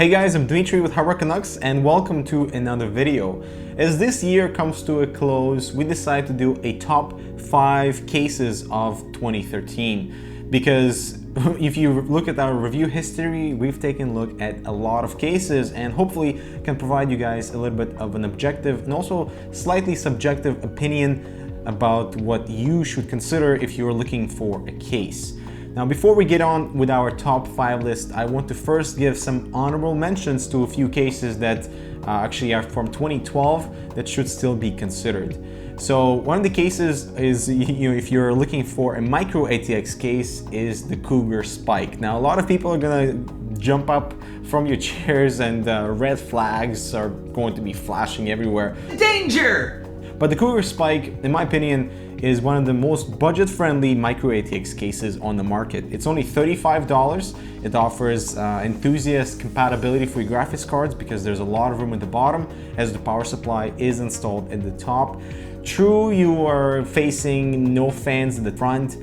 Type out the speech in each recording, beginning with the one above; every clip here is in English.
Hey guys, I'm Dmitry with Canucks and welcome to another video. As this year comes to a close, we decided to do a top 5 cases of 2013 because if you look at our review history, we've taken a look at a lot of cases and hopefully can provide you guys a little bit of an objective and also slightly subjective opinion about what you should consider if you're looking for a case. Now, before we get on with our top 5 list, I want to first give some honorable mentions to a few cases that actually are from 2012 that should still be considered. So one of the cases is, if you're looking for a micro ATX case, is the Cubrir Spike. Now, a lot of people are gonna jump up from your chairs and red flags are going to be flashing everywhere. Danger! But the Coolermaster Spike, in my opinion, is one of the most budget-friendly micro ATX cases on the market. It's only $35. It offers enthusiast compatibility for your graphics cards because there's a lot of room at the bottom as the power supply is installed at the top. True, you are facing no fans in the front.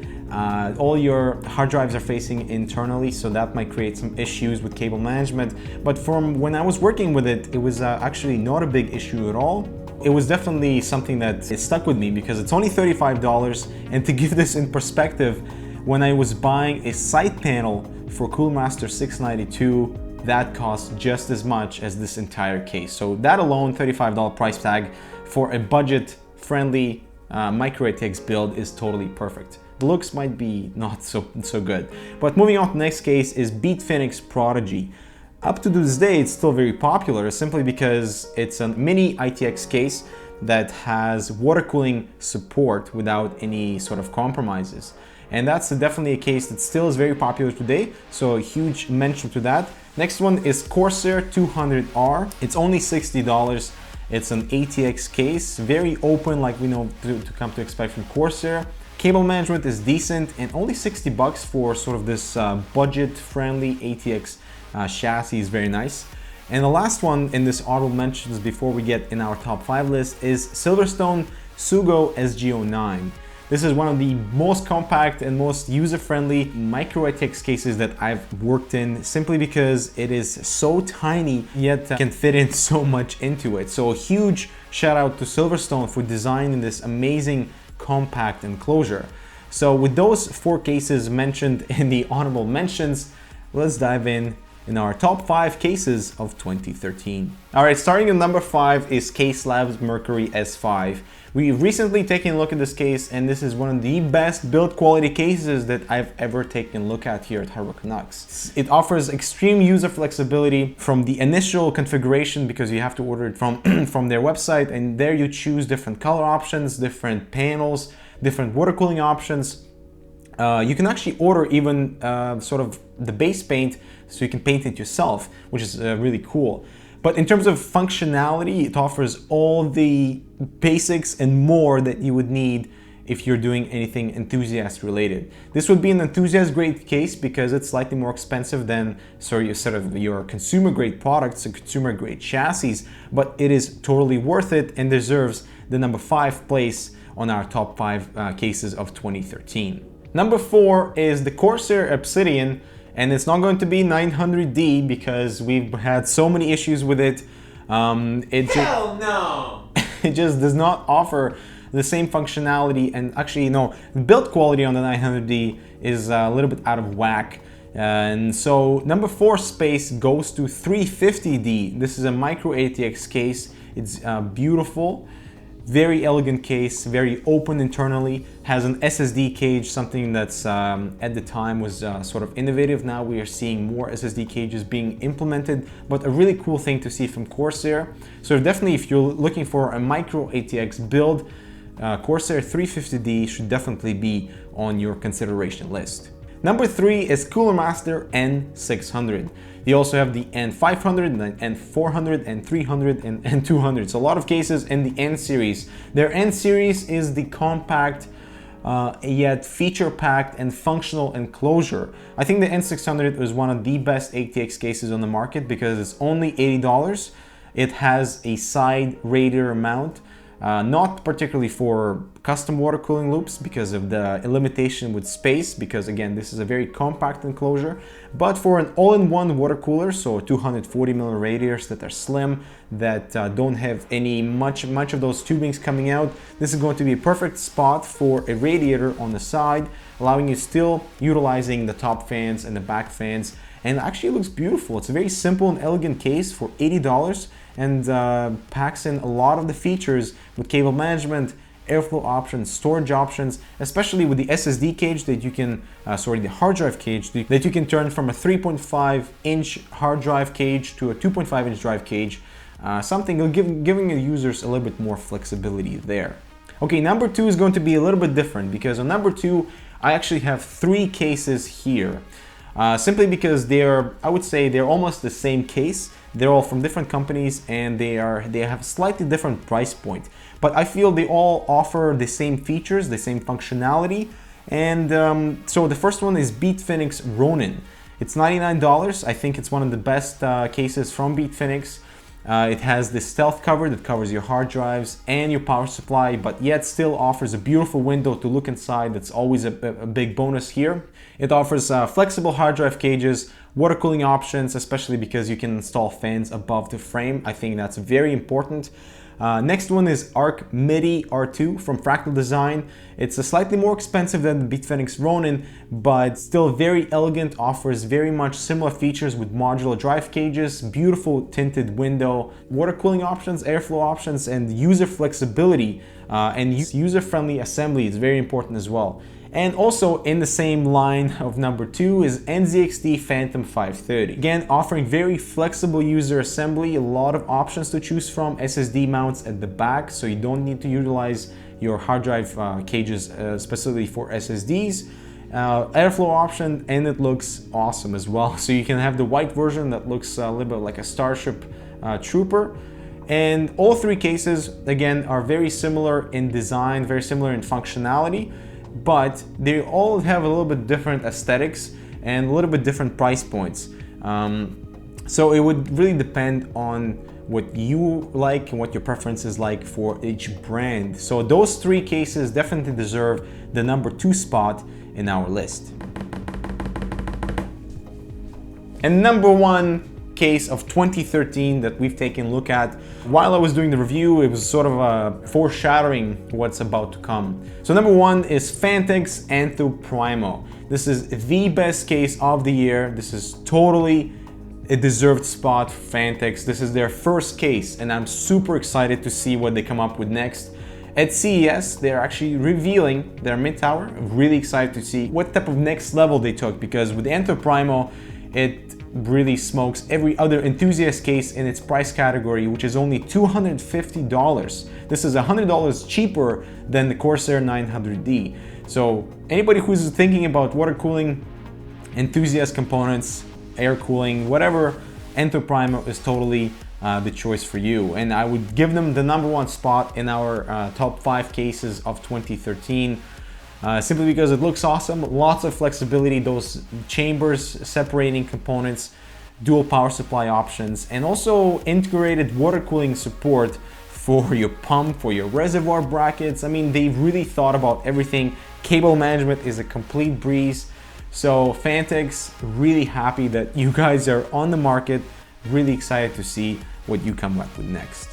All your hard drives are facing internally, so that might create some issues with cable management. But from when I was working with it, it was actually not a big issue at all. It was definitely something that stuck with me because it's only $35, and to give this in perspective, when I was buying a side panel for Coolermaster 692, that cost just as much as this entire case. So that alone, $35 price tag for a budget-friendly micro ATX build is totally perfect. The looks might be not so good. But moving on to the next case is BitFenix Prodigy. Up to this day, it's still very popular simply because it's a mini ITX case that has water cooling support without any sort of compromises. And that's definitely a case that still is very popular today, so a huge mention to that. Next one is Corsair 200R. It's only $60. It's an ATX case, very open like we know to come to expect from Corsair. Cable management is decent and only $60 for sort of this budget-friendly ATX chassis is very nice. And the last one in this honorable mentions before we get in our top 5 list is Silverstone Sugo SG09. This is one of the most compact and most user-friendly micro ATX cases that I've worked in simply because it is so tiny yet can fit in so much into it. So a huge shout out to Silverstone for designing this amazing compact enclosure. So with those 4 cases mentioned in the honorable mentions, let's dive in our top 5 cases of 2013. All right, starting at number 5 is Case Lab's Mercury S5. We've recently taken a look at this case, and this is one of the best build quality cases that I've ever taken a look at here at Canucks. It offers extreme user flexibility from the initial configuration because you have to order it from, from their website, and there you choose different color options, different panels, different water cooling options. You can actually order even sort of the base paint so you can paint it yourself, which is really cool. But in terms of functionality, it offers all the basics and more that you would need if you're doing anything enthusiast related. This would be an enthusiast grade case because it's slightly more expensive than your consumer grade products and consumer grade chassis, but it is totally worth it and deserves the number 5 place on our top 5 cases of 2013. Number 4 is the Corsair Obsidian, and it's not going to be 900D because we've had so many issues with it. Hell no! It just does not offer the same functionality, and actually, no, the build quality on the 900D is a little bit out of whack. And so number 4 space goes to 350D. This is a micro ATX case. It's beautiful. Very elegant case, very open internally, has an SSD cage, something that's at the time was sort of innovative. Now we are seeing more SSD cages being implemented, but a really cool thing to see from Corsair. So definitely if you're looking for a micro ATX build, Corsair 350D should definitely be on your consideration list. Number 3 is Coolermaster N600. You also have the N500, the N400, N300, and N200. So a lot of cases in the N series. Their N series is the compact, yet feature-packed and functional enclosure. I think the N600 is one of the best ATX cases on the market because it's only $80. It has a side radiator mount not particularly for custom water cooling loops because of the limitation with space, because again, this is a very compact enclosure, but for an all-in-one water cooler, so 240 mm radiators that are slim, that don't have any much of those tubings coming out, this is going to be a perfect spot for a radiator on the side, allowing you still utilizing the top fans and the back fans. And actually it looks beautiful. It's a very simple and elegant case for $80 and packs in a lot of the features with cable management, airflow options, storage options, especially with the SSD cage that you can, the hard drive cage that you can turn from a 3.5-inch hard drive cage to a 2.5-inch drive cage, something giving the users a little bit more flexibility there. Okay, number 2 is going to be a little bit different because on number 2, I actually have 3 cases here. Simply because I would say they're almost the same case. They're all from different companies and they have a slightly different price point. But I feel they all offer the same features, the same functionality. And so the first one is BitFenix Ronin. It's $99. I think it's one of the best cases from BitFenix. It has this stealth cover that covers your hard drives and your power supply, but yet still offers a beautiful window to look inside. That's always a big bonus here. It offers flexible hard drive cages, water cooling options, especially because you can install fans above the frame. I think that's very important. Next one is Arc MIDI R2 from Fractal Design. It's a slightly more expensive than the BitFenix Ronin, but still very elegant, offers very much similar features with modular drive cages, beautiful tinted window, water cooling options, airflow options, and user flexibility and user-friendly assembly is very important as well. And also in the same line of number 2 is NZXT Phantom 530. Again, offering very flexible user assembly, a lot of options to choose from, SSD mounts at the back, so you don't need to utilize your hard drive cages specifically for SSDs. Airflow option, and it looks awesome as well. So you can have the white version that looks a little bit like a Starship Trooper. And all 3 cases, again, are very similar in design, very similar in functionality, but they all have a little bit different aesthetics and a little bit different price points. So it would really depend on what you like and what your preference is like for each brand. So those 3 cases definitely deserve the number 2 spot in our list. And number 1 case of 2013 that we've taken a look at. While I was doing the review, it was sort of a foreshadowing what's about to come. So number 1 is Fantex Prime. This is the best case of the year. This is totally a deserved spot for Fantex. This is their first case and I'm super excited to see what they come up with next. At CES, they're actually revealing their mid-tower. I'm really excited to see what type of next level they took, because with the Prime, it really smokes every other enthusiast case in its price category, which is only $250. This is $100 cheaper than the Corsair 900D. So anybody who's thinking about water cooling, enthusiast components, air cooling, whatever, Prime is totally the choice for you. And I would give them the number 1 spot in our top 5 cases of 2013. Simply because it looks awesome, lots of flexibility, those chambers separating components, dual power supply options, and also integrated water cooling support for your pump, for your reservoir brackets. I mean, they've really thought about everything. Cable management is a complete breeze. So Fantex, really happy that you guys are on the market, really excited to see what you come up with next.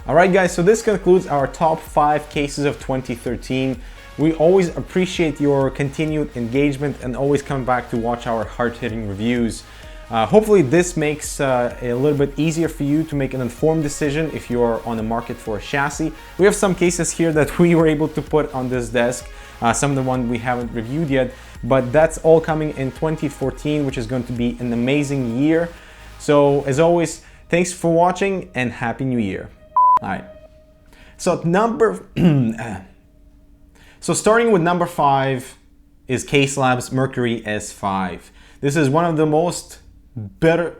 All right guys, so this concludes our top 5 cases of 2013. We always appreciate your continued engagement and always come back to watch our hard-hitting reviews. Hopefully this makes a little bit easier for you to make an informed decision if you're on the market for a chassis. We have some cases here that we were able to put on this desk, some of the ones we haven't reviewed yet, but that's all coming in 2014, which is going to be an amazing year. So as always, thanks for watching and Happy New Year. All right, so So starting with number 5 is Case Labs Mercury S5. This is one of the most better...